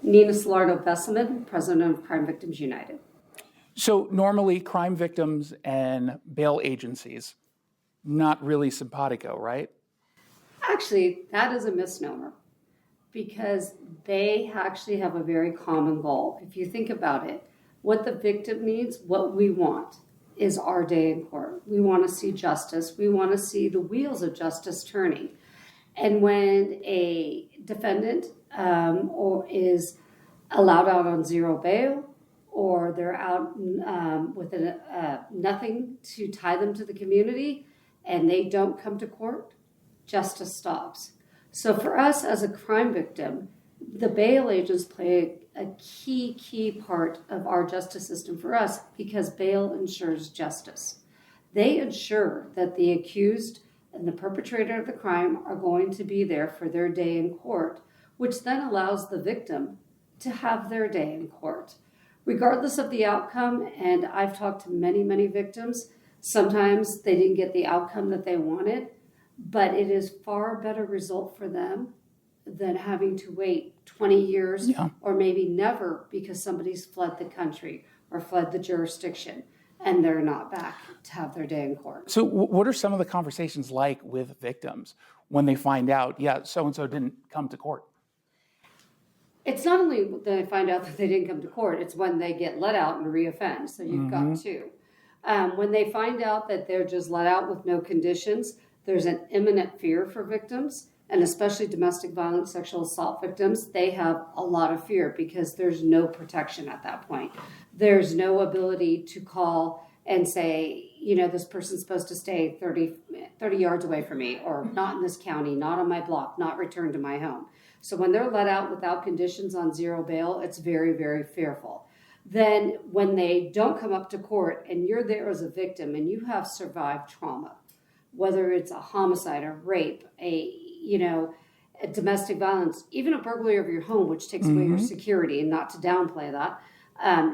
Nina Salarno-Besselman, president of Crime Victims United. So normally crime victims and bail agencies, not really simpatico, right? Actually, that is a misnomer because they actually have a very common goal. If you think about it, what the victim needs, what we want, is our day in court. We want to see justice. We want to see the wheels of justice turning. And when a defendant or is allowed out on zero bail, or they're out with nothing to tie them to the community, and they don't come to court, justice stops. So for us as a crime victim, the bail agents play a key part of our justice system for us because bail ensures justice. They ensure that the accused and the perpetrator of the crime are going to be there for their day in court, which then allows the victim to have their day in court. Regardless of the outcome, and I've talked to many victims, sometimes they didn't get the outcome that they wanted, but it is far better result for them than having to wait 20 years or maybe never because somebody's fled the country or fled the jurisdiction and they're not back to have their day in court. So what are some of the conversations like with victims when they find out, so-and-so didn't come to court? It's not only that they find out that they didn't come to court, it's when they get let out and reoffend. So you've got two. When they find out that they're just let out with no conditions, there's an imminent fear for victims, and especially domestic violence, sexual assault victims. They have a lot of fear because there's no protection at that point. There's no ability to call and say, this person's supposed to stay 30 yards away from me, or not in this county, not on my block, not return to my home. So when they're let out without conditions on zero bail, it's very fearful. Then when they don't come up to court and you're there as a victim and you have survived trauma, whether it's a homicide, a rape, a domestic violence, even a burglary of your home, which takes away your security, and not to downplay that,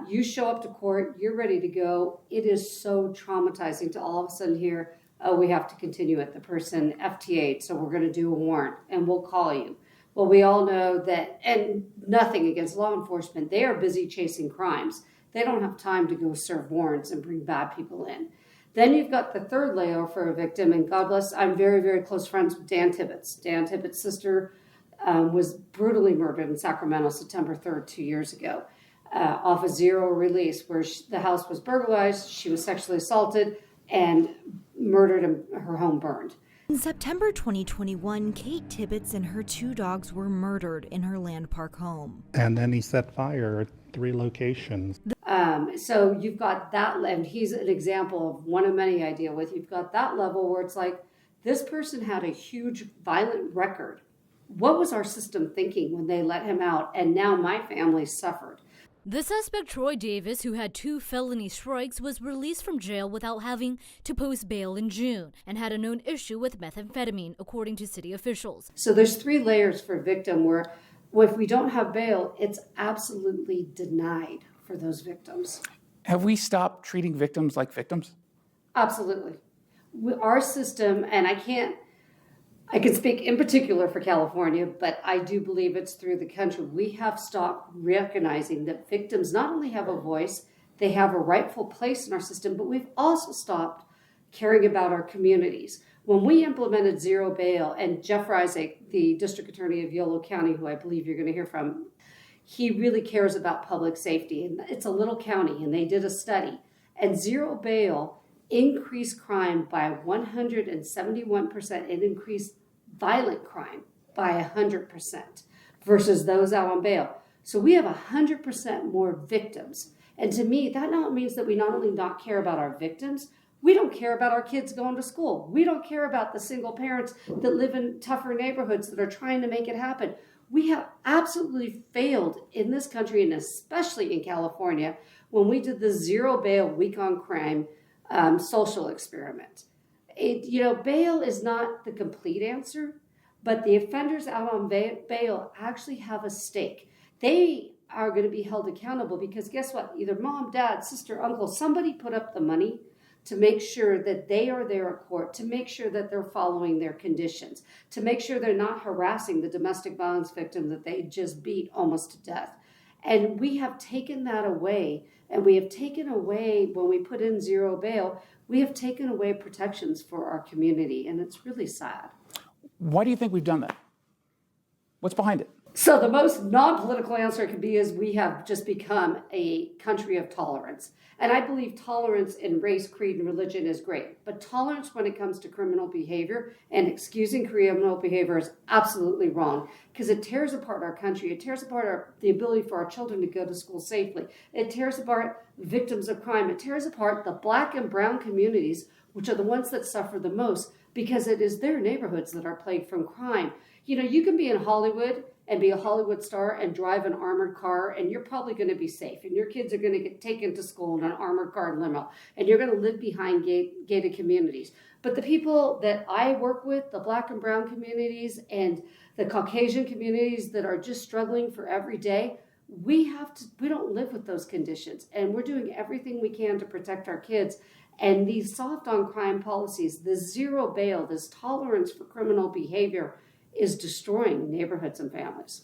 you show up to court, you're ready to go. It is so traumatizing to all of a sudden hear, oh, we have to continue it. The person FTA'd, so we're going to do a warrant and we'll call you. Well, we all know that, and nothing against law enforcement, they are busy chasing crimes. They don't have time to go serve warrants and bring bad people in. Then you've got the third layer for a victim, and God bless, I'm very close friends with Dan Tibbetts. Dan Tibbetts' sister was brutally murdered in Sacramento September 3rd, 2 years ago, off a zero release, where the house was burglarized, she was sexually assaulted, and murdered and her home burned. In September 2021, Kate Tibbetts and her two dogs were murdered in her Land Park home. And then he set fire at 3 locations. So you've got that, and he's an example of one of many I deal with. You've got that level where it's like, this person had a huge violent record. What was our system thinking when they let him out? And now my family suffered. The suspect, Troy Davis, who had 2 felony strikes, was released from jail without having to post bail in June and had a known issue with methamphetamine, according to city officials. So there's 3 layers for a victim where if we don't have bail, it's absolutely denied for those victims. Have we stopped treating victims like victims? Absolutely. Our system, and I can speak in particular for California, but I do believe it's through the country. We have stopped recognizing that victims not only have a voice, they have a rightful place in our system, but we've also stopped caring about our communities. When we implemented zero bail, and Jeff Reisig, the district attorney of Yolo County, who I believe you're going to hear from, he really cares about public safety. And it's a little county, and they did a study. And zero bail increased crime by 171%. It increased violent crime by 100% versus those out on bail. So we have 100% more victims. And to me, that not means that we not only not care about our victims, we don't care about our kids going to school. We don't care about the single parents that live in tougher neighborhoods that are trying to make it happen. We have absolutely failed in this country, and especially in California, when we did the zero bail week on crime social experiment. Bail is not the complete answer, but the offenders out on bail actually have a stake. They are going to be held accountable because guess what? Either mom, dad, sister, uncle, somebody put up the money to make sure that they are there at court, to make sure that they're following their conditions, to make sure they're not harassing the domestic violence victim that they just beat almost to death. And we have taken that away, and we have taken away, when we put in zero bail, we have taken away protections for our community, and it's really sad. Why do you think we've done that? What's behind it? So the most non-political answer it could be is we have just become a country of tolerance. And I believe tolerance in race, creed, and religion is great. But tolerance when it comes to criminal behavior and excusing criminal behavior is absolutely wrong, because it tears apart our country. It tears apart the ability for our children to go to school safely. It tears apart victims of crime. It tears apart the Black and brown communities, which are the ones that suffer the most, because it is their neighborhoods that are plagued from crime. You know, you can be in Hollywood and be a Hollywood star and drive an armored car, and you're probably going to be safe, and your kids are going to get taken to school in an armored car limo, and you're going to live behind gated communities. But the people that I work with, the Black and brown communities and the Caucasian communities that are just struggling for every day, we don't live with those conditions, and we're doing everything we can to protect our kids. And these soft on crime policies, the zero bail, this tolerance for criminal behavior, is destroying neighborhoods and families.